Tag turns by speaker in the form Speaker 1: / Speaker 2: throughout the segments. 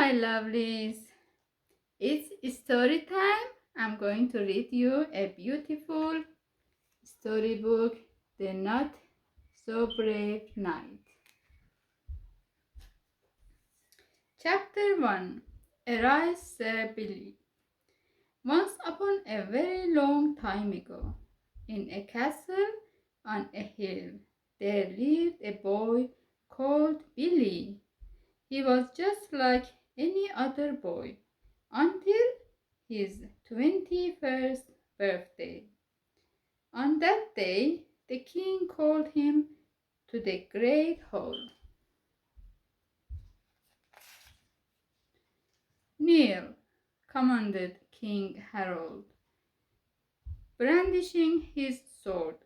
Speaker 1: my lovelies. It's story time. I'm going to read you a beautiful storybook, The Not So Brave Knight. Chapter 1. Arise, Sir Billy. Once upon a very long time ago, in a castle on a hill, there lived a boy called Billy. He was just like any other boy until his 21st birthday. On that day, the king called him to the great hall. Kneel, commanded King Harold, brandishing his sword.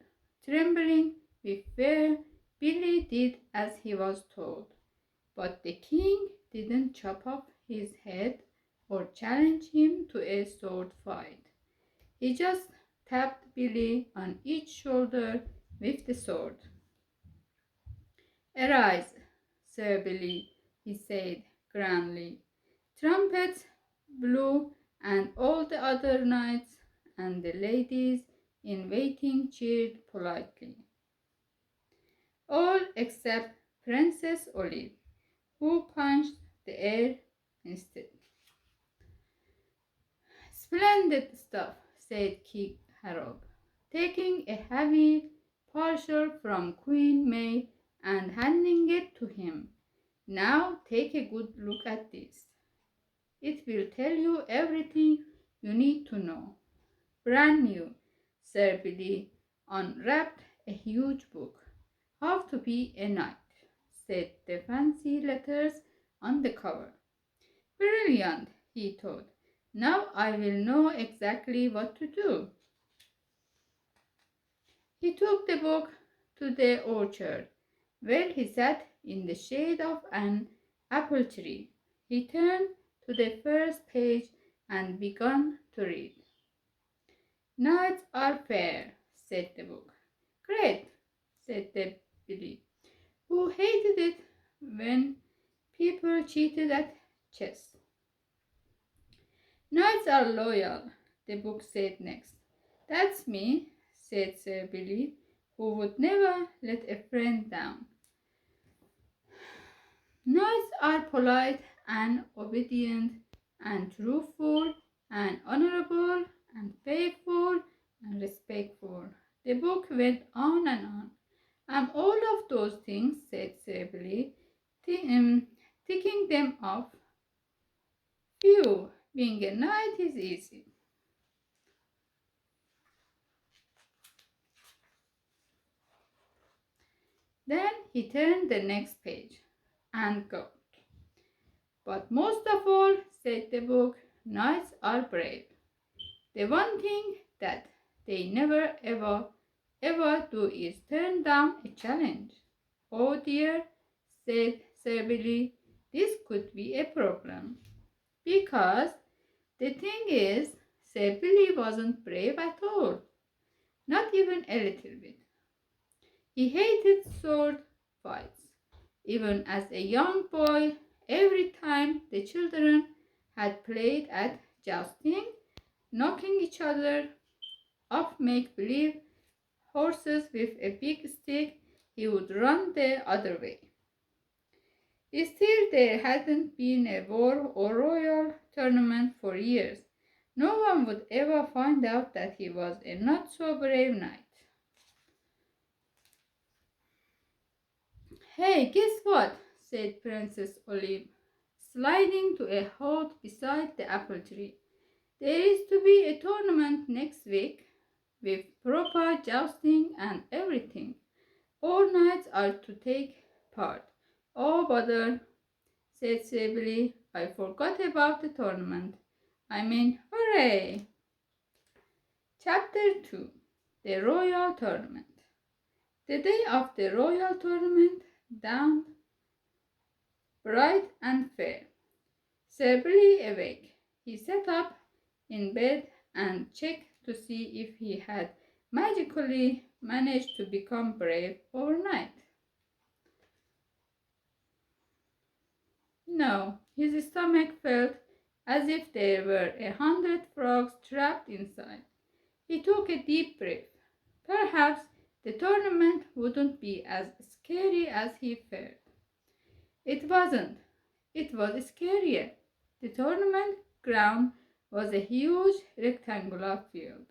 Speaker 1: Trembling with fear, Billy did as he was told. But the king didn't chop off his head or challenge him to a sword fight. He just tapped Billy on each shoulder with the sword. Arise, Sir Billy, he said grandly. Trumpets blew, and all the other knights and the ladies in waiting cheered politely. All except Princess Olive, who punched the air instead. Splendid stuff, said King Harold, taking a heavy parcel from Queen May and handing it to him. Now take a good look at this. It will tell you everything you need to know. Brand new. Sir Billy unwrapped a huge book. How to be a knight, said the fancy letters on the cover. Brilliant, he thought. Now I will know exactly what to do. He took the book to the orchard, where he sat in the shade of an apple tree. He turned to the first page and began to read. Knights are fair, said the book. Great, said the Billy, who hated it when people cheated at chess. Knights are loyal, the book said next. That's me, said Sir Billy, who would never let a friend down. Knights are polite and obedient and truthful and honorable and faithful and respectful. The book went on and on. I'm all of those things, said Sir Billy, ticking them off. Phew, being a knight is easy. Then he turned the next page and got. But most of all, said the book, knights are brave. The one thing that they never ever do is turn down a challenge. Oh dear, said Sir Billy, this could be a problem. Because the thing is, Sir Billy wasn't brave at all. Not even a little bit. He hated sword fights. Even as a young boy, every time the children had played at jousting, knocking each other off make-believe horses with a big stick, he would run the other way. Still, there hadn't been a war or royal tournament for years. No one would ever find out that he was a not-so-brave knight. Hey, guess what? Said Princess Olive, sliding to a halt beside the apple tree. There is to be a tournament next week, with proper jousting and everything. All knights are to take part. Oh, bother, said Sibylle. I forgot about the tournament. I mean, hooray! Chapter 2. The Royal Tournament. The day of the Royal Tournament dawned bright and fair. Sibylle awake. He sat up in bed and checked to see if he had magically managed to become brave overnight. No, His stomach felt as if there were 100 frogs trapped inside. He took a deep breath. Perhaps the tournament wouldn't be as scary as he feared. It wasn't. It was scarier. The tournament ground was a huge rectangular field.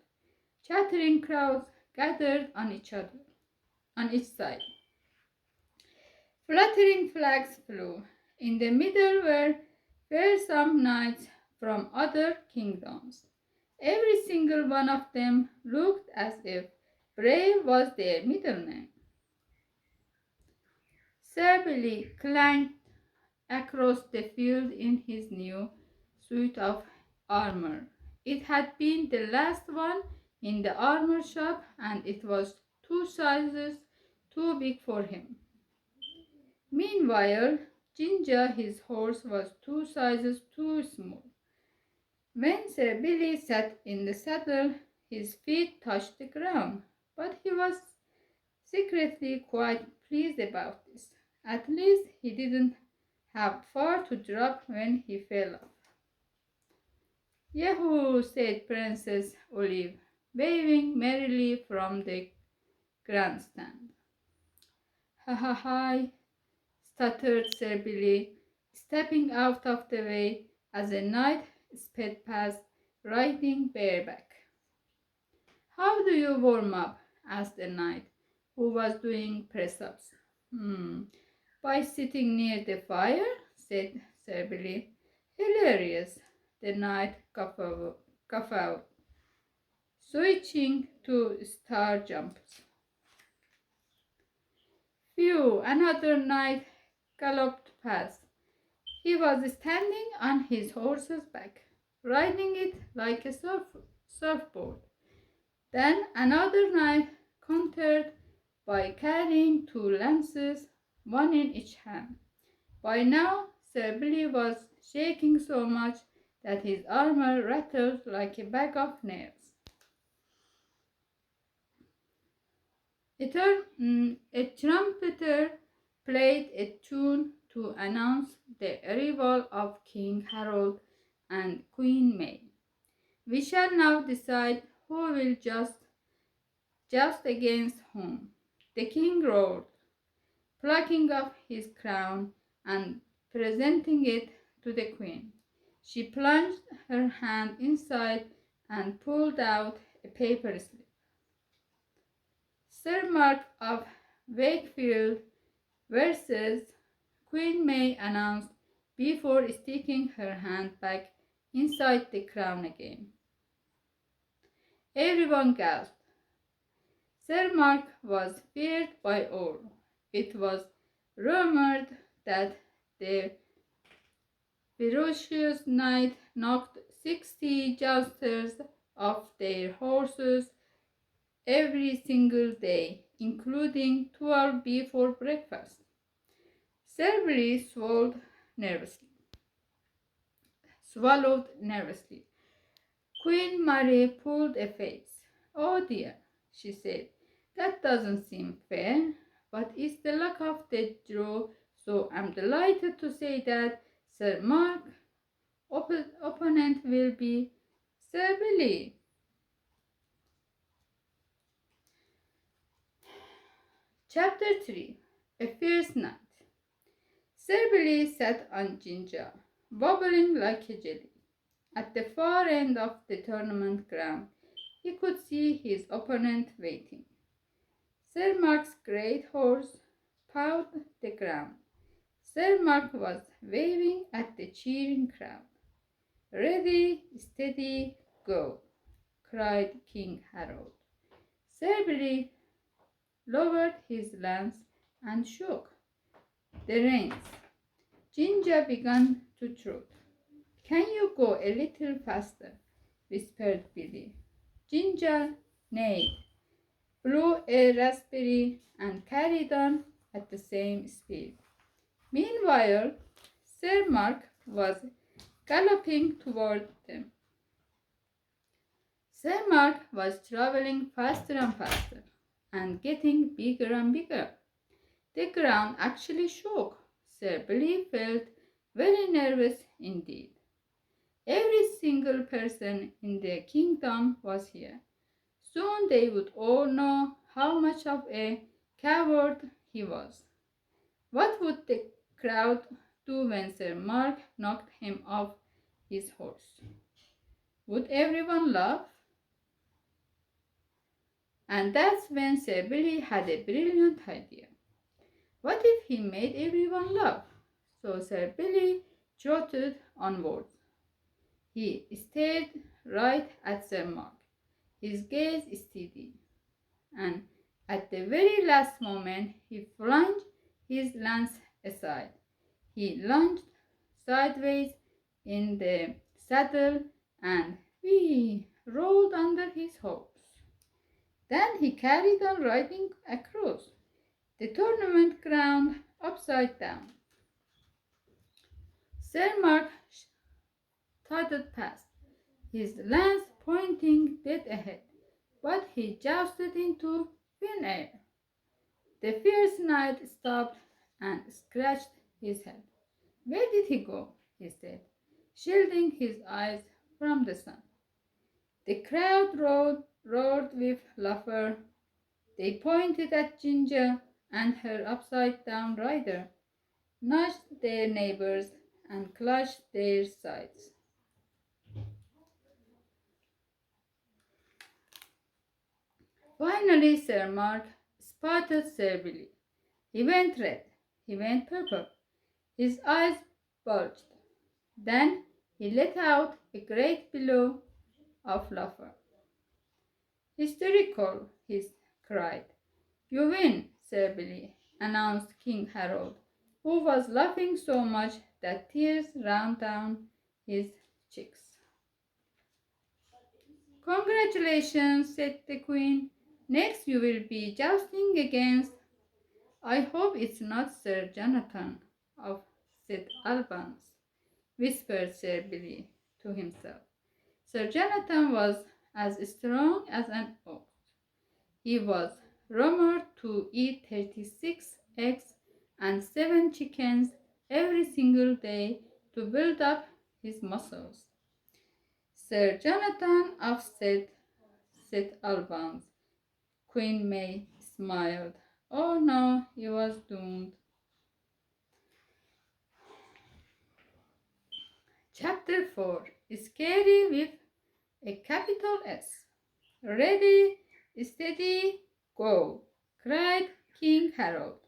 Speaker 1: Chattering crowds gathered on each side. Fluttering flags flew. In the middle were fearsome knights from other kingdoms. Every single one of them looked as if brave was their middle name. Sir Billy clanked across the field in his new suit of armor. It had been the last one in the armor shop, and it was 2 sizes too big for him. Meanwhile, Ginger, his horse, was 2 sizes too small. When Sir Billy sat in the saddle, his feet touched the ground, but he was secretly quite pleased about this. At least he didn't have far to drop when he fell off. Yahoo! Said Princess Olive, waving merrily from the grandstand. Ha ha ha! Stuttered Sir Billy, stepping out of the way as a knight sped past, riding bareback. How do you warm up? Asked the knight, who was doing press-ups. By sitting near the fire, said Sir Billy. Hilarious, the knight guffawed, switching to star jumps. Phew, another knight galloped past. He was standing on his horse's back, riding it like a surfboard. Then another knight countered by carrying 2 lances, one in each hand. By now, Sir Billy was shaking so much that his armor rattled like a bag of nails. A trumpeter played a tune to announce the arrival of King Harold and Queen May. We shall now decide who will just against whom. The king roared, plucking off his crown and presenting it to the queen. She plunged her hand inside and pulled out a paper slip. Sir Mark of Wakefield versus Queen May announced before sticking her hand back inside the crown again. Everyone gasped. Sir Mark was feared by all. It was rumored that the ferocious knight knocked 60 jousters off their horses every single day, including 12 before breakfast. Sir Billy swallowed nervously. Queen Mary pulled a face. Oh dear, she said, that doesn't seem fair, but it's the luck of the draw, so I'm delighted to say that Sir Mark's opponent will be Sir Billy. Chapter 3. A Fierce Night. Sir Billy sat on Ginger, wobbling like a jelly. At the far end of the tournament ground, he could see his opponent waiting. Sir Mark's great horse pawed the ground. Sir Mark was waving at the cheering crowd. Ready, steady, go, cried King Harold. Sir Billy lowered his lance and shook the reins. Ginger began to trot. Can you go a little faster? Whispered Billy. Ginger neighed, blew a raspberry, and carried on at the same speed. Meanwhile, Sir Mark was galloping toward them. Sir Mark was traveling faster and faster, and getting bigger and bigger. The ground actually shook. Sir Billy felt very nervous indeed. Every single person in the kingdom was here. Soon they would all know how much of a coward he was. What would the crowd do when Sir Mark knocked him off his horse? Would everyone laugh? And that's when Sir Billy had a brilliant idea. What if he made everyone laugh? So Sir Billy trotted onwards. He stared right at Sir Mark, his gaze steady, and at the very last moment he flung his lance aside. He lunged sideways in the saddle and whee rolled under his horse. Then he carried on riding across the tournament ground upside down. Sir Mark thundered past, his lance pointing dead ahead, but he jousted into thin air. The fierce knight stopped and scratched his head. "Where did he go?" he said, shielding his eyes from the sun. The crowd roared with laughter. They pointed at Ginger and her upside-down rider, nudged their neighbors, and clashed their sides. Finally, Sir Mark spotted Sir Billy. He went red. He went purple. His eyes bulged. Then he let out a great bellow of laughter. "Hysterical!" he cried. "You win, Sir Billy," announced King Harold, who was laughing so much that tears ran down his cheeks. "Congratulations," said the Queen. "Next you will be jousting against—" "I hope it's not Sir Jonathan of St. Albans," whispered Sir Billy to himself. Sir Jonathan was as strong as an oak. He was rumored to eat 36 eggs and 7 chickens every single day to build up his muscles. Sir Jonathan of St. Albans. Queen May smiled. Oh no, he was doomed. Chapter 4. Scary with a capital S. "Ready, steady, go!" cried King Harold.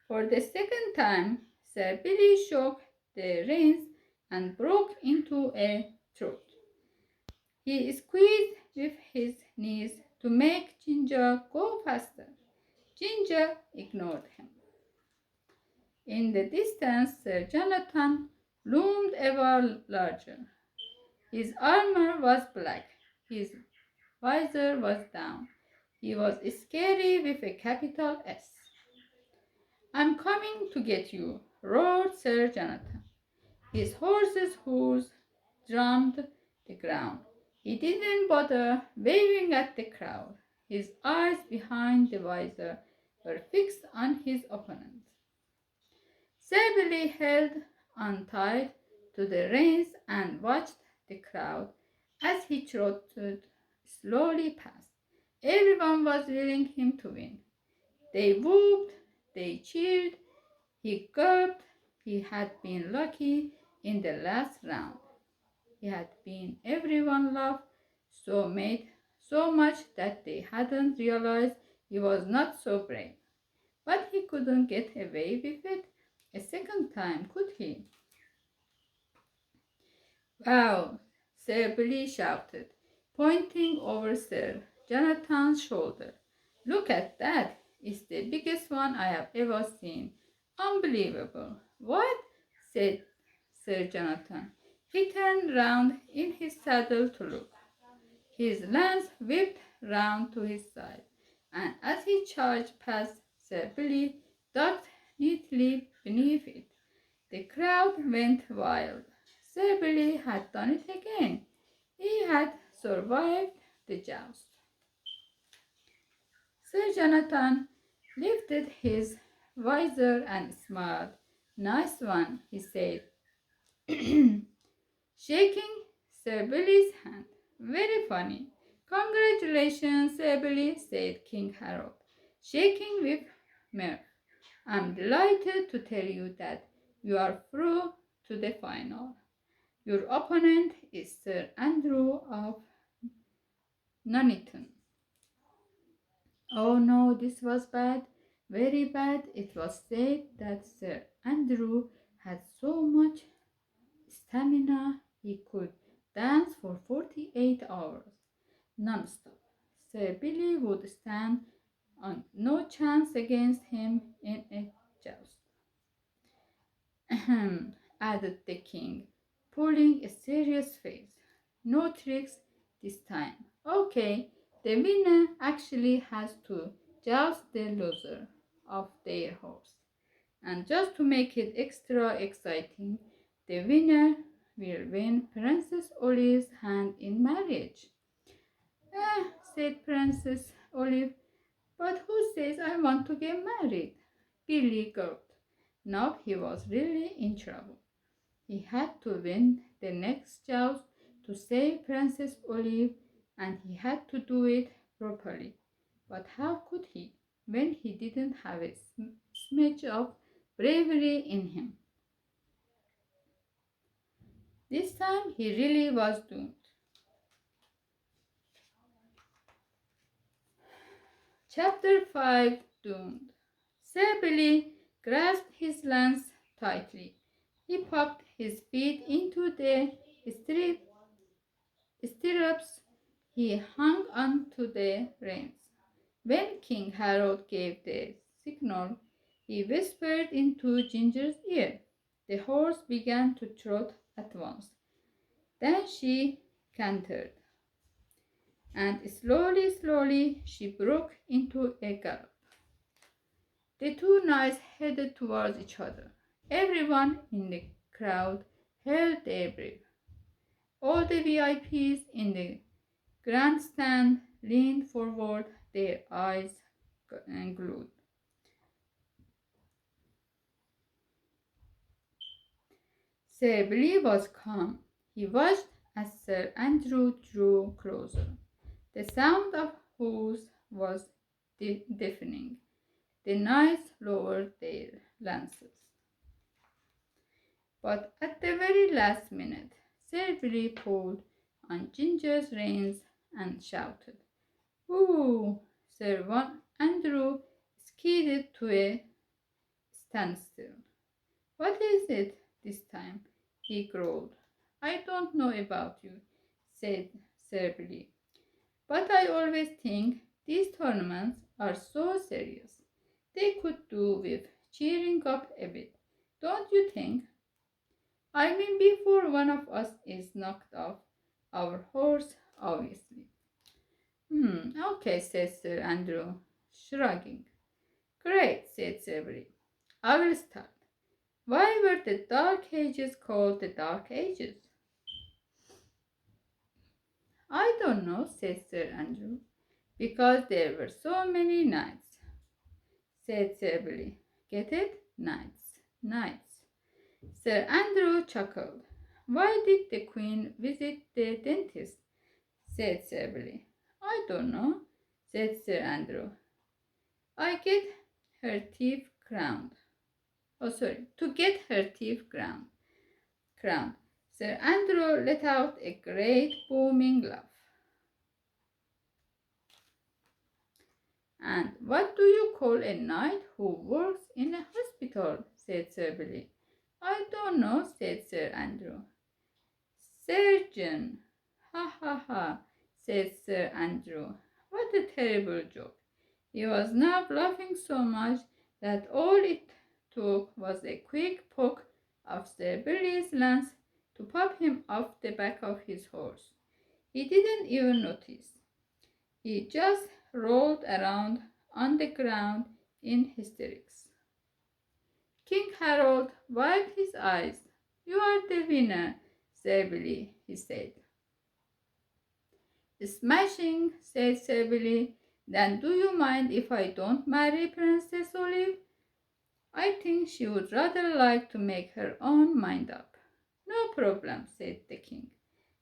Speaker 1: For the second time, Sir Billy shook the reins and broke into a trot. He squeezed with his knees to make Ginger go faster. Ginger ignored him. In the distance, Sir Jonathan loomed ever larger. His armor was black. His visor was down. He was scary with a capital S. "I'm coming to get you," roared Sir Jonathan. His horse's hoofs drummed the ground. He didn't bother waving at the crowd. His eyes behind the visor were fixed on his opponent. Sir Billy held on tight to the reins and watched the crowd as he trotted slowly past. Everyone was willing him to win. They whooped, they cheered, he gulped. He had been lucky in the last round. He had been everyone laughed made so much that they hadn't realized he was not so brave. But he couldn't get away with it a second time, could he? "Wow!" Sir Billy shouted, pointing over Sir Jonathan's shoulder. "Look at that! It's the biggest one I have ever seen. Unbelievable!" "What?" said Sir Jonathan. He turned round in his saddle to look. His lance whipped round to his side, and as he charged past, Sir Billy ducked neatly beneath it. The crowd went wild. Sir Billy had done it again. He had survived the joust. Sir Jonathan lifted his visor and smiled. "Nice one," he said. shaking Sir Billy's hand. Very funny. Congratulations, Sir Billy, said King Harold, shaking with mirth. I'm delighted to tell you that you are through to the final. Your opponent is Sir Andrew of Nuneaton. Oh no, this was bad, very bad. It was said that Sir Andrew had so much stamina he could dance for 48 hours non-stop. Sir Billy would stand on no chance against him in a joust. Ahem, added the king, pulling a serious face. No tricks this time. Okay, the winner actually has to joust the loser of their horse. And just to make it extra exciting, the winner will win Princess Olive's hand in marriage. Said Princess Olive, but who says I want to get married? Billy gulped. Now he was really in trouble. He had to win the next joust to save Princess Olive, and he had to do it properly. But how could he, when he didn't have a smidge of bravery in him? This time he really was doomed. Chapter 5 Doomed. Sir Billy grasped his lance tightly. He popped his feet into the stirrups. He hung on to the reins. When King Harold gave the signal, he whispered into Ginger's ear. The horse began to trot at once. Then she cantered, and slowly she broke into a gallop. The two knights headed towards each other. Everyone in the crowd held their breath. All the VIPs in the grandstand leaned forward, their eyes glued. Sir Billy was calm. He watched as Sir Andrew drew closer. The sound of hoofs was deafening. The knights lowered their lances. But at the very last minute, Sir Billy pulled on Ginger's reins and shouted, "Woo!" Sir Andrew skidded to a standstill. "What is it this time?" he growled. "I don't know about you," said Sir Billy, "but I always think these tournaments are so serious. They could do with cheering up a bit, don't you think? I mean, before one of us is knocked off our horse, obviously." Okay, said Sir Andrew, shrugging. "Great," said Sir Billy. "I will start. Why were the Dark Ages called the Dark Ages?" "I don't know," said Sir Andrew. "Because there were so many knights," said Sir Billy. "Get it? Knights, knights." Sir Andrew chuckled. "Why did the Queen visit the dentist?" said Sir Billy. "I don't know," said Sir Andrew. "I get her teeth crowned. Oh, sorry, to get her teeth crowned. Sir Andrew let out a great booming laugh. "And what do you call a knight who works in a hospital?" said Sir Billy. "I don't know," said Sir Andrew. "Surgeon." "Ha ha ha," said Sir Andrew. What a terrible joke. He was now laughing so much that all it took was a quick poke of Sir Billy's lance to pop him off the back of his horse. He didn't even notice. He just rolled around on the ground in hysterics. King Harold wiped his eyes. "You are the winner, Sir Billy," he said. "Smashing," said Sir Billy. "Then do you mind if I don't marry Princess Olive? I think she would rather like to make her own mind up." No problem, said the king.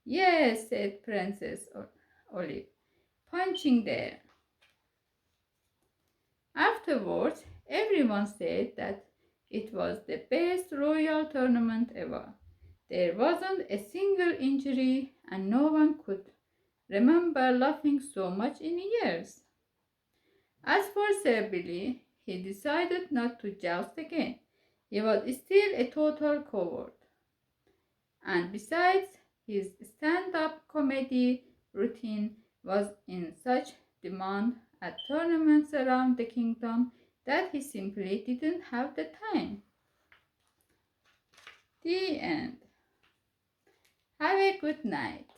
Speaker 1: Yes, said Princess Olive, punching the air. Afterwards, everyone said that it was the best royal tournament ever. There wasn't a single injury, and no one could remember laughing so much in years. As for Sir Billy, he decided not to joust again. He was still a total coward. And besides, his stand-up comedy routine was in such demand at tournaments around the kingdom that he simply didn't have the time. The end. Have a good night.